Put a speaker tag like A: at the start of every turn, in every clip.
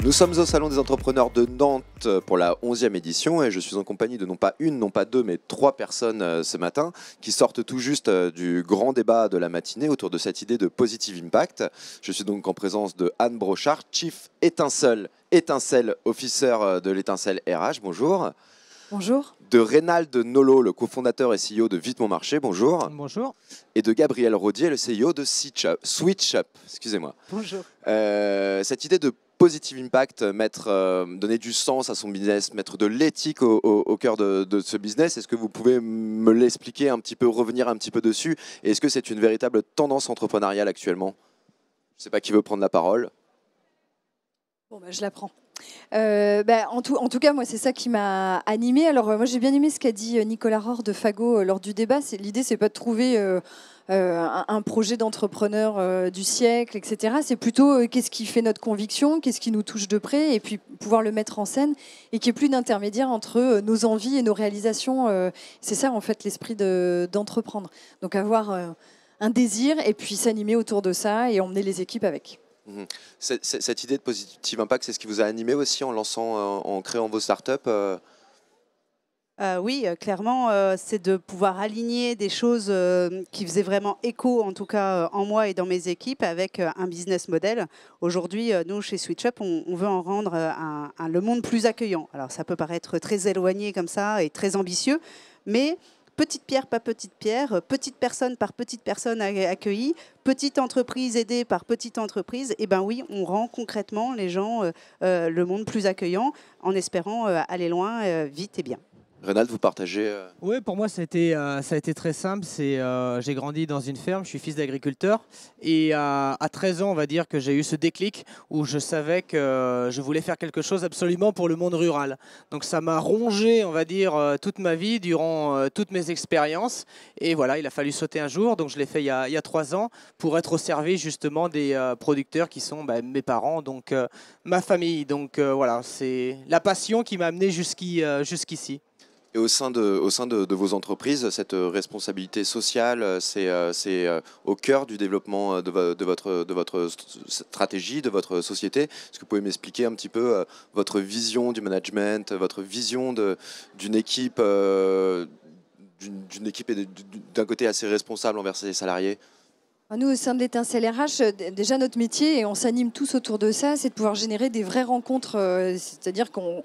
A: Nous sommes au Salon des entrepreneurs de Nantes pour la 11e édition et je suis en compagnie de non pas une, non pas deux, mais trois personnes ce matin qui sortent tout juste du grand débat de la matinée autour de cette idée de Positive Impact. Je suis donc en présence de Anne Brochard, Chief Étincelle Officer de l'Étincelle RH. Bonjour.
B: Bonjour.
A: De Reynald Nolot, le cofondateur et CEO de Vite Mon Marché. Bonjour.
C: Bonjour.
A: Et de Gabriel Rodier, le CEO de SwitchUp. Excusez-moi.
B: Bonjour.
A: Cette idée de Positive Impact, donner du sens à son business, mettre de l'éthique au cœur de ce business, est-ce que vous pouvez me l'expliquer un petit peu, revenir un petit peu dessus? Et est-ce que c'est une véritable tendance entrepreneuriale actuellement? Je ne sais pas qui veut prendre la parole.
B: Bon, je la prends. En tout cas, moi, c'est ça qui m'a animée. Alors, moi, j'ai bien aimé ce qu'a dit Nicolas Rohr de Fago lors du débat. L'idée, c'est pas de trouver un projet d'entrepreneur du siècle, etc. C'est plutôt qu'est-ce qui fait notre conviction, qu'est-ce qui nous touche de près, et puis pouvoir le mettre en scène, et qu'il n'y ait plus d'intermédiaire entre nos envies et nos réalisations. C'est ça, en fait, l'esprit d'entreprendre. Donc, avoir un désir, et puis s'animer autour de ça, et emmener les équipes avec.
A: Cette idée de Positive Impact, c'est ce qui vous a animé aussi en créant vos startups
D: Oui, clairement, c'est de pouvoir aligner des choses qui faisaient vraiment écho, en tout cas en moi et dans mes équipes, avec un business model. Aujourd'hui, nous, chez SwitchUp, on veut en rendre le monde plus accueillant. Alors, ça peut paraître très éloigné comme ça et très ambitieux, mais petite pierre par petite pierre, petite personne par petite personne accueillie, petite entreprise aidée par petite entreprise, et ben oui, on rend concrètement les gens, le monde plus accueillant, en espérant aller loin, vite et bien.
A: Reynald, vous partagez
C: Oui, pour moi, ça a été très simple. J'ai grandi dans une ferme, je suis fils d'agriculteur. Et à 13 ans, on va dire que j'ai eu ce déclic où je savais que je voulais faire quelque chose absolument pour le monde rural. Donc ça m'a rongé, on va dire, toute ma vie, durant toutes mes expériences. Et voilà, il a fallu sauter un jour. Donc je l'ai fait il y a 3 ans pour être au service justement des producteurs qui sont mes parents, donc ma famille. Donc voilà, c'est la passion qui m'a amené jusqu'ici.
A: Et au sein de vos entreprises, cette responsabilité sociale, c'est au cœur du développement de votre stratégie, de votre société. Est-ce que vous pouvez m'expliquer un petit peu votre vision du management, votre vision d'une équipe, et d'un côté assez responsable envers ses salariés?
B: Nous, au sein de l'Étincelle RH, déjà notre métier, et on s'anime tous autour de ça, c'est de pouvoir générer des vraies rencontres. C'est-à-dire qu'on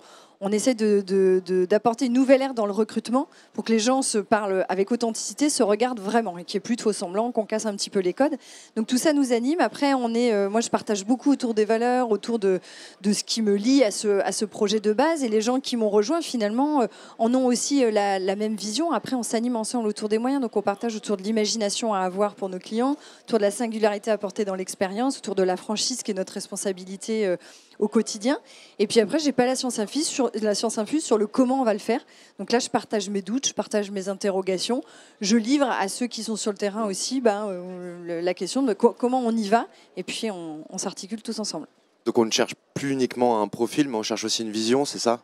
B: essaie d'apporter une nouvelle ère dans le recrutement pour que les gens se parlent avec authenticité, se regardent vraiment et qu'il n'y ait plus de faux semblants, qu'on casse un petit peu les codes. Donc tout ça nous anime. Après, moi, je partage beaucoup autour des valeurs, autour de ce qui me lie à ce projet de base. Et les gens qui m'ont rejoint, finalement, en ont aussi la même vision. Après, on s'anime ensemble autour des moyens. Donc on partage autour de l'imagination à avoir pour nos clients, autour de la singularité apportée dans l'expérience, autour de la franchise qui est notre responsabilité au quotidien. Et puis après, j'ai pas la science infuse sur le comment on va le faire. Donc là, je partage mes doutes, je partage mes interrogations. Je livre à ceux qui sont sur le terrain aussi la question de comment on y va. Et puis, on s'articule tous ensemble.
A: Donc on ne cherche plus uniquement un profil, mais on cherche aussi une vision, c'est ça?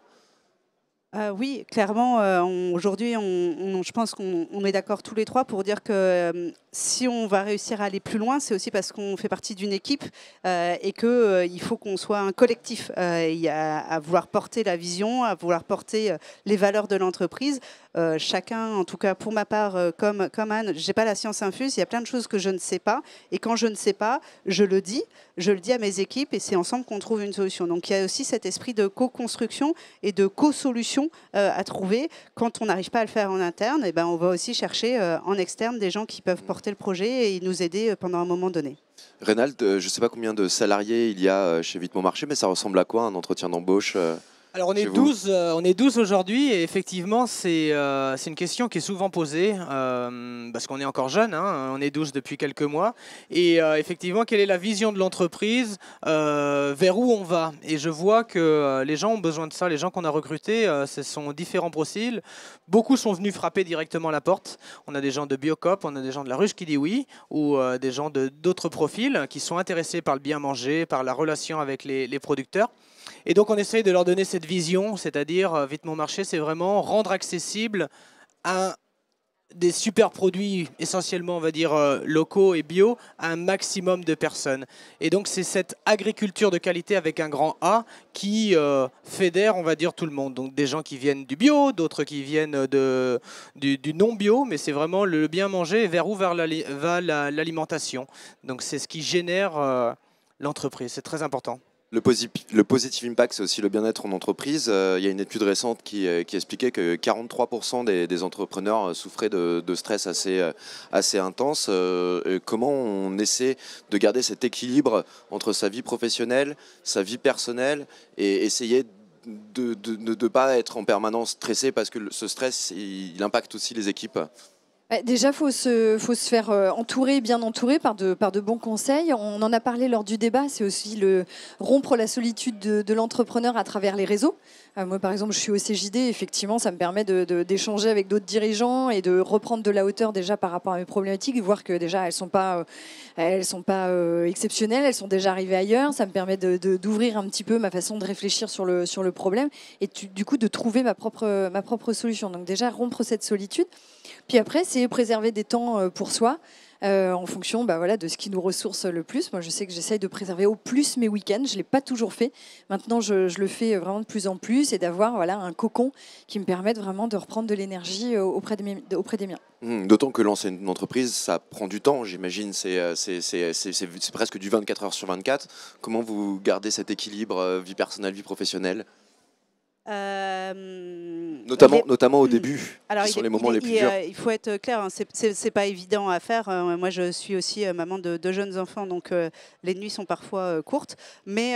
D: Oui, clairement, aujourd'hui, je pense qu'on est d'accord tous les trois pour dire que si on va réussir à aller plus loin, c'est aussi parce qu'on fait partie d'une équipe et qu'il faut qu'on soit un collectif à vouloir porter la vision, à vouloir porter les valeurs de l'entreprise. Chacun, en tout cas pour ma part, comme Anne, je n'ai pas la science infuse, il y a plein de choses que je ne sais pas. Et quand je ne sais pas, je le dis à mes équipes et c'est ensemble qu'on trouve une solution. Donc il y a aussi cet esprit de co-construction et de co-solution à trouver. Quand on n'arrive pas à le faire en interne, on va aussi chercher en externe des gens qui peuvent porter le projet et nous aider pendant un moment donné.
A: Reynald, je ne sais pas combien de salariés il y a chez Vite Mon Marché, mais ça ressemble à quoi un entretien d'embauche
C: Alors on est 12 aujourd'hui et effectivement c'est une question qui est souvent posée parce qu'on est encore jeune, on est 12 depuis quelques mois et effectivement quelle est la vision de l'entreprise, vers où on va, et je vois que les gens ont besoin de ça, les gens qu'on a recrutés, ce sont différents profils, beaucoup sont venus frapper directement à la porte, on a des gens de Biocop, on a des gens de la ruche qui dit oui ou des gens d'autres profils qui sont intéressés par le bien manger, par la relation avec les producteurs. Et donc on essaye de leur donner cette vision, c'est-à-dire Vite Mon Marché, c'est vraiment rendre accessible un des super produits essentiellement, on va dire, locaux et bio à un maximum de personnes. Et donc c'est cette agriculture de qualité avec un grand A qui fédère, on va dire, tout le monde. Donc des gens qui viennent du bio, d'autres qui viennent du non bio, mais c'est vraiment le bien manger et vers où va l'alimentation. Donc c'est ce qui génère l'entreprise, c'est très important.
A: Le positive impact, c'est aussi le bien-être en entreprise. Il y a une étude récente qui expliquait que 43% des entrepreneurs souffraient de stress assez intense. Comment on essaie de garder cet équilibre entre sa vie professionnelle, sa vie personnelle et essayer de ne pas être en permanence stressé parce que ce stress, il impacte aussi les équipes?
B: Déjà, faut se faire entourer, bien entourer par de bons conseils. On en a parlé lors du débat, c'est aussi rompre la solitude de l'entrepreneur à travers les réseaux. Moi, par exemple, je suis au CJD, effectivement, ça me permet d'échanger avec d'autres dirigeants et de reprendre de la hauteur déjà par rapport à mes problématiques, et voir que déjà, elles sont pas exceptionnelles, elles sont déjà arrivées ailleurs. Ça me permet d'ouvrir un petit peu ma façon de réfléchir sur le problème et du coup de trouver ma propre solution. Donc déjà, rompre cette solitude. Puis après, c'est préserver des temps pour soi en fonction de ce qui nous ressource le plus. Moi, je sais que j'essaye de préserver au plus mes week-ends. Je ne l'ai pas toujours fait. Maintenant, je le fais vraiment de plus en plus et d'avoir un cocon qui me permette vraiment de reprendre de l'énergie auprès des miens.
A: D'autant que lancer une entreprise, ça prend du temps, j'imagine. C'est presque du 24 heures sur 24. Comment vous gardez cet équilibre vie personnelle, vie professionnelle ? Notamment au début,
D: alors,
A: qui sont les moments les plus durs.
D: Il faut être clair, hein, c'est pas évident à faire. Moi, je suis aussi maman de jeunes enfants, donc les nuits sont parfois courtes. Mais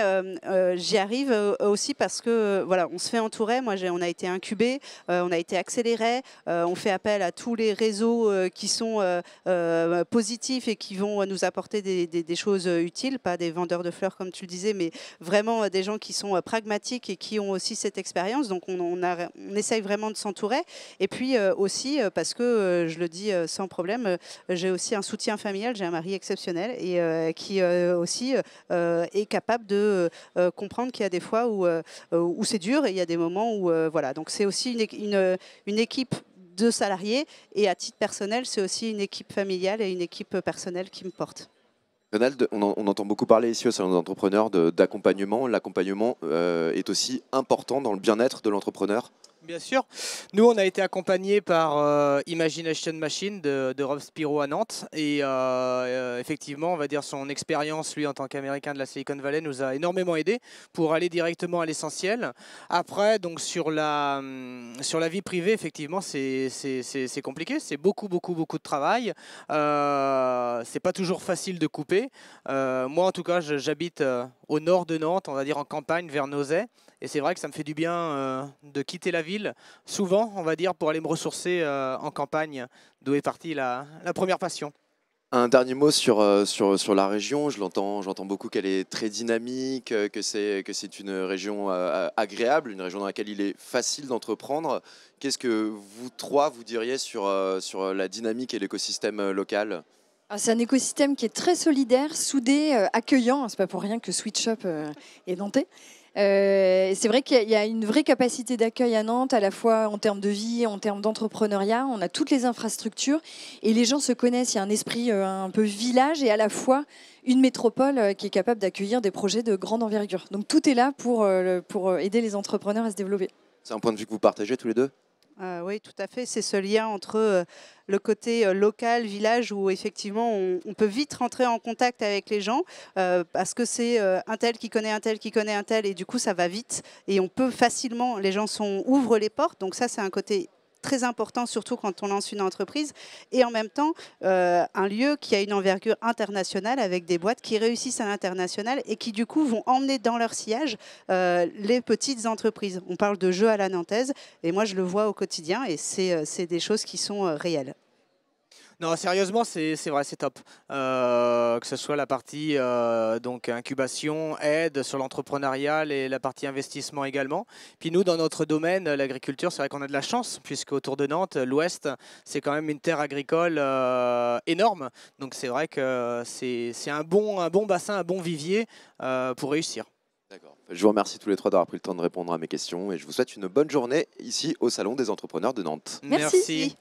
D: j'y arrive aussi parce que on se fait entourer. Moi, on a été incubé, on a été accéléré. On fait appel à tous les réseaux qui sont positifs et qui vont nous apporter des choses utiles, pas des vendeurs de fleurs comme tu le disais, mais vraiment des gens qui sont pragmatiques et qui ont aussi cette expérience. Donc on essaye vraiment de s'entourer. Et puis aussi, parce que je le dis sans problème, j'ai aussi un soutien familial, j'ai un mari exceptionnel et qui aussi est capable de comprendre qu'il y a des fois où c'est dur et il y a des moments où voilà. Donc c'est aussi une équipe de salariés et à titre personnel, c'est aussi une équipe familiale et une équipe personnelle qui me porte.
A: Donald, on entend beaucoup parler ici au Salon des entrepreneurs d'accompagnement. L'accompagnement est aussi important dans le bien-être de l'entrepreneur.
C: Bien sûr. Nous, on a été accompagnés par Imagination Machine de Rob Spiro à Nantes. Et effectivement, on va dire son expérience, lui, en tant qu'Américain de la Silicon Valley, nous a énormément aidé pour aller directement à l'essentiel. Après, donc sur la vie privée, effectivement, c'est compliqué. C'est beaucoup de travail. C'est pas toujours facile de couper. Moi, en tout cas, j'habite au nord de Nantes, on va dire en campagne, vers Nozay. Et c'est vrai que ça me fait du bien de quitter la ville, souvent, on va dire, pour aller me ressourcer en campagne, d'où est partie la première passion.
A: Un dernier mot sur la région. J'entends beaucoup qu'elle est très dynamique, que c'est une région agréable, une région dans laquelle il est facile d'entreprendre. Qu'est-ce que vous trois, vous diriez sur la dynamique et l'écosystème local ?
B: C'est un écosystème qui est très solidaire, soudé, accueillant. C'est pas pour rien que Sweet Shop est nantais. C'est vrai qu'il y a une vraie capacité d'accueil à Nantes, à la fois en termes de vie, en termes d'entrepreneuriat. On a toutes les infrastructures et les gens se connaissent. Il y a un esprit un peu village et à la fois une métropole qui est capable d'accueillir des projets de grande envergure. Donc tout est là pour aider les entrepreneurs à se développer.
A: C'est un point de vue que vous partagez tous les deux ?
D: Oui, tout à fait. C'est ce lien entre le côté local, village, où effectivement on peut vite rentrer en contact avec les gens parce que c'est un tel qui connaît un tel qui connaît un tel et du coup ça va vite et on peut facilement, les gens ouvrent les portes. Donc ça, c'est un côté très important, surtout quand on lance une entreprise. Et en même temps, un lieu qui a une envergure internationale avec des boîtes qui réussissent à l'international et qui, du coup, vont emmener dans leur sillage les petites entreprises. On parle de jeux à la nantaise et moi, je le vois au quotidien et c'est des choses qui sont réelles.
C: Non, sérieusement, c'est vrai, c'est top. Que ce soit la partie donc incubation, aide sur l'entrepreneuriat et la partie investissement également. Puis nous, dans notre domaine, l'agriculture, c'est vrai qu'on a de la chance, puisque autour de Nantes, l'Ouest, c'est quand même une terre agricole énorme. Donc c'est vrai que c'est un bon bassin, un bon vivier pour réussir.
A: D'accord. Je vous remercie tous les trois d'avoir pris le temps de répondre à mes questions et je vous souhaite une bonne journée ici au Salon des entrepreneurs de Nantes.
B: Merci.